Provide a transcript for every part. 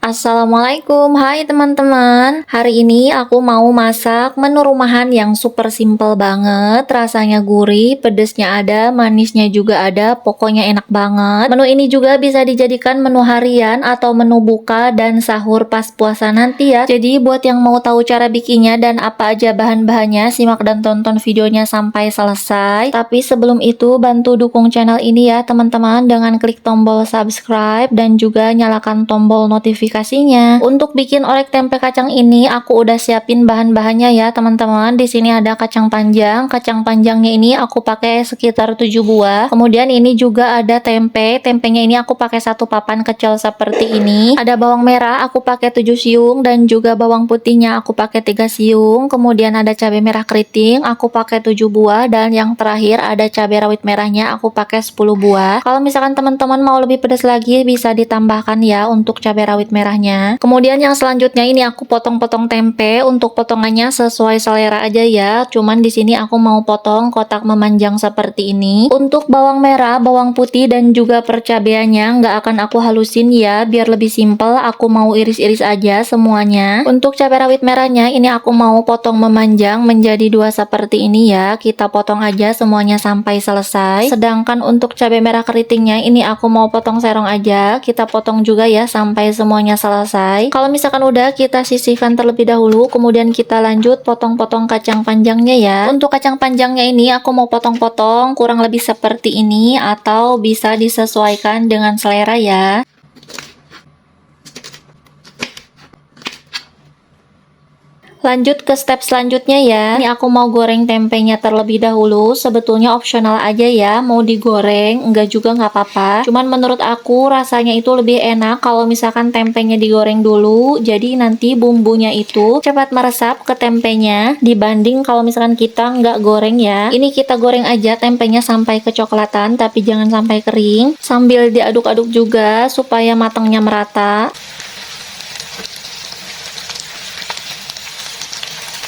Assalamualaikum, hai teman-teman. Hari ini aku mau masak menu rumahan yang super simple banget. Rasanya gurih, pedesnya ada, manisnya juga ada, pokoknya enak banget. Menu ini juga bisa dijadikan menu harian atau menu buka dan sahur pas puasa nanti ya. Jadi buat yang mau tahu cara bikinnya dan apa aja bahan-bahannya, simak dan tonton videonya sampai selesai. Tapi sebelum itu bantu dukung channel ini ya teman-teman dengan klik tombol subscribe dan juga nyalakan tombol notifikasinya. Untuk bikin orek tempe kacang ini aku udah siapin bahan-bahannya ya teman-teman. Di sini ada kacang panjang. Kacang panjangnya ini aku pakai sekitar 7 buah. Kemudian ini juga ada tempe. Tempenya ini aku pakai satu papan kecil seperti ini. Ada bawang merah aku pakai 7 siung dan juga bawang putihnya aku pakai 3 siung. Kemudian ada cabai merah keriting aku pakai 7 buah dan yang terakhir ada cabai rawit merahnya aku pakai 10 buah. Kalau misalkan teman-teman mau lebih pedas lagi bisa ditambahkan ya untuk cabai rawit merahnya. Kemudian yang selanjutnya ini aku potong-potong tempe. Untuk potongannya sesuai selera aja ya. Cuman di sini aku mau potong kotak memanjang seperti ini. Untuk bawang merah, bawang putih dan juga percabeannya nggak akan aku halusin ya. Biar lebih simple aku mau iris-iris aja semuanya. Untuk cabai rawit merahnya ini aku mau potong memanjang menjadi dua seperti ini ya. Kita potong aja semuanya sampai selesai. Sedangkan untuk cabai merah keritingnya ini aku mau potong serong aja. Kita potong juga ya sampai semuanya selesai. Kalau misalkan udah kita sisihkan terlebih dahulu, kemudian kita lanjut potong-potong kacang panjangnya ya. Untuk kacang panjangnya ini aku mau potong-potong kurang lebih seperti ini atau bisa disesuaikan dengan selera ya. Lanjut ke step selanjutnya ya. Ini aku mau goreng tempenya terlebih dahulu. Sebetulnya opsional aja ya, mau digoreng, enggak juga nggak apa-apa. Cuman menurut aku rasanya itu lebih enak kalau misalkan tempenya digoreng dulu. Jadi nanti bumbunya itu cepat meresap ke tempenya dibanding kalau misalkan kita nggak goreng ya. Ini kita goreng aja tempenya sampai kecoklatan, tapi jangan sampai kering. Sambil diaduk-aduk juga supaya matangnya merata.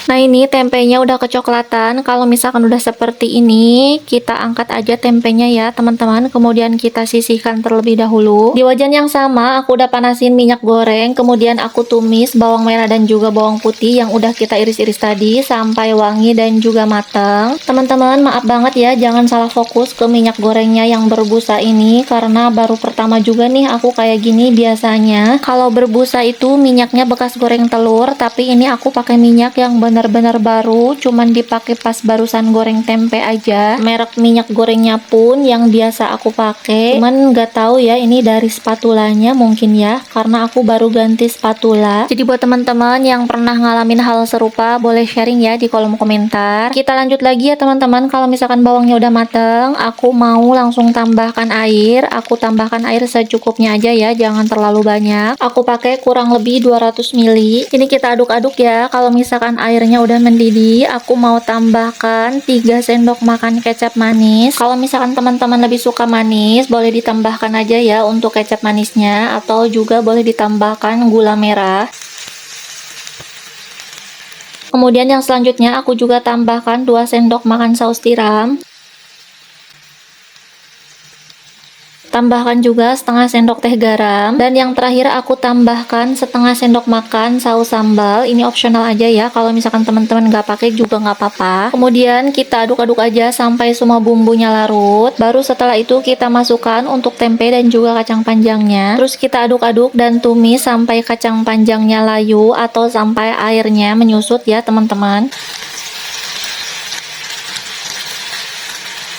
Nah ini tempenya udah kecoklatan. Kalau misalkan udah seperti ini, kita angkat aja tempenya ya teman-teman. Kemudian kita sisihkan terlebih dahulu. Di wajan yang sama aku udah panasin minyak goreng. Kemudian aku tumis bawang merah dan juga bawang putih yang udah kita iris-iris tadi sampai wangi dan juga matang. Teman-teman maaf banget ya, jangan salah fokus ke minyak gorengnya yang berbusa ini. Karena baru pertama juga nih aku kayak gini. Biasanya kalau berbusa itu minyaknya bekas goreng telur. Tapi ini aku pakai minyak yang benar-benar baru, cuman dipakai pas barusan goreng tempe aja. Merek minyak gorengnya pun yang biasa aku pakai, cuman nggak tahu ya ini dari spatulanya mungkin ya, karena aku baru ganti spatula. Jadi buat teman-teman yang pernah ngalamin hal serupa boleh sharing ya di kolom komentar. Kita lanjut lagi ya teman-teman. Kalau misalkan bawangnya udah mateng, aku mau langsung tambahkan air. Aku tambahkan air secukupnya aja ya, jangan terlalu banyak. Aku pakai kurang lebih 200 ml. Ini kita aduk-aduk ya. Kalau misalkan airnya udah mendidih, aku mau tambahkan 3 sendok makan kecap manis. Kalau misalkan teman-teman lebih suka manis, boleh ditambahkan aja ya untuk kecap manisnya, atau juga boleh ditambahkan gula merah. Kemudian yang selanjutnya aku juga tambahkan 2 sendok makan saus tiram. Tambahkan juga setengah sendok teh garam, dan yang terakhir aku tambahkan setengah sendok makan saus sambal. Ini opsional aja ya, kalau misalkan teman-teman nggak pakai juga nggak apa-apa. Kemudian kita aduk-aduk aja sampai semua bumbunya larut. Baru setelah itu kita masukkan untuk tempe dan juga kacang panjangnya. Terus kita aduk-aduk dan tumis sampai kacang panjangnya layu atau sampai airnya menyusut ya teman-teman.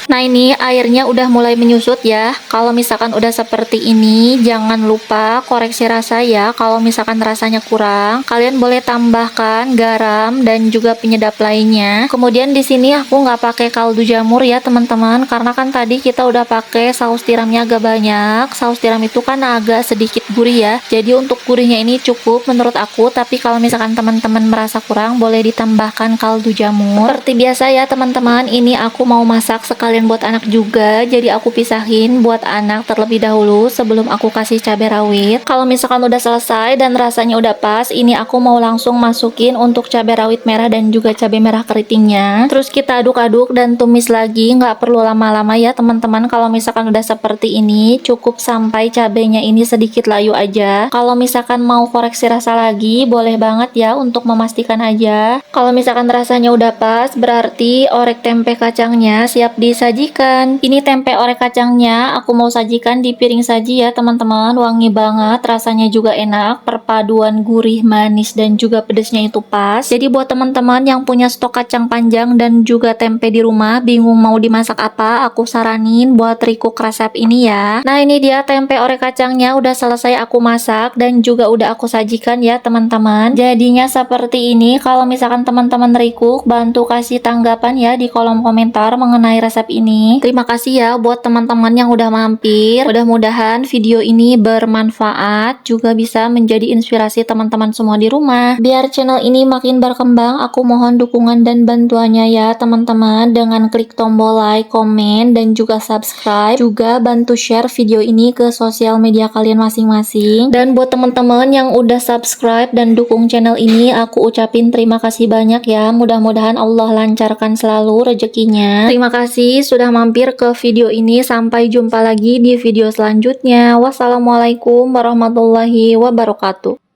Nah ini airnya udah mulai menyusut ya. Kalau misalkan udah seperti ini, jangan lupa koreksi rasa ya. Kalau misalkan rasanya kurang, kalian boleh tambahkan garam dan juga penyedap lainnya. Kemudian di sini aku nggak pakai kaldu jamur ya teman-teman, karena kan tadi kita udah pakai saus tiramnya agak banyak. Saus tiram itu kan agak sedikit gurih ya. Jadi untuk gurihnya ini cukup menurut aku. Tapi kalau misalkan teman-teman merasa kurang, boleh ditambahkan kaldu jamur. Seperti biasa ya teman-teman, ini aku mau masak sekali sekalian buat anak juga, jadi aku pisahin buat anak terlebih dahulu sebelum aku kasih cabai rawit. Kalau misalkan udah selesai dan rasanya udah pas, ini aku mau langsung masukin untuk cabai rawit merah dan juga cabai merah keritingnya. Terus kita aduk-aduk dan tumis lagi, nggak perlu lama-lama ya teman-teman. Kalau misalkan udah seperti ini, cukup sampai cabainya ini sedikit layu aja. Kalau misalkan mau koreksi rasa lagi, boleh banget ya untuk memastikan aja. Kalau misalkan rasanya udah pas, berarti orek tempe kacangnya siap disajikan. Ini tempe orek kacangnya aku mau sajikan di piring saji ya teman-teman. Wangi banget, rasanya juga enak, perpaduan gurih, manis dan juga pedesnya itu pas. Jadi buat teman-teman yang punya stok kacang panjang dan juga tempe di rumah, bingung mau dimasak apa, aku saranin buat recook resep ini ya. Nah ini dia tempe orek kacangnya udah selesai aku masak dan juga udah aku sajikan ya teman-teman. Jadinya seperti ini. Kalau misalkan teman-teman recook, bantu kasih tanggapan ya di kolom komentar mengenai resep ini. Terima kasih ya buat teman-teman yang udah mampir. Mudah-mudahan video ini bermanfaat, juga bisa menjadi inspirasi teman-teman semua di rumah. Biar channel ini makin berkembang, aku mohon dukungan dan bantuannya ya teman-teman, dengan klik tombol like, komen, dan juga subscribe. Juga bantu share video ini ke sosial media kalian masing-masing. Dan buat teman-teman yang udah subscribe dan dukung channel ini, aku ucapin terima kasih banyak ya. Mudah-mudahan Allah lancarkan selalu rezekinya. Terima kasih sudah mampir ke video ini. Sampai jumpa lagi di video selanjutnya. Wassalamualaikum warahmatullahi wabarakatuh.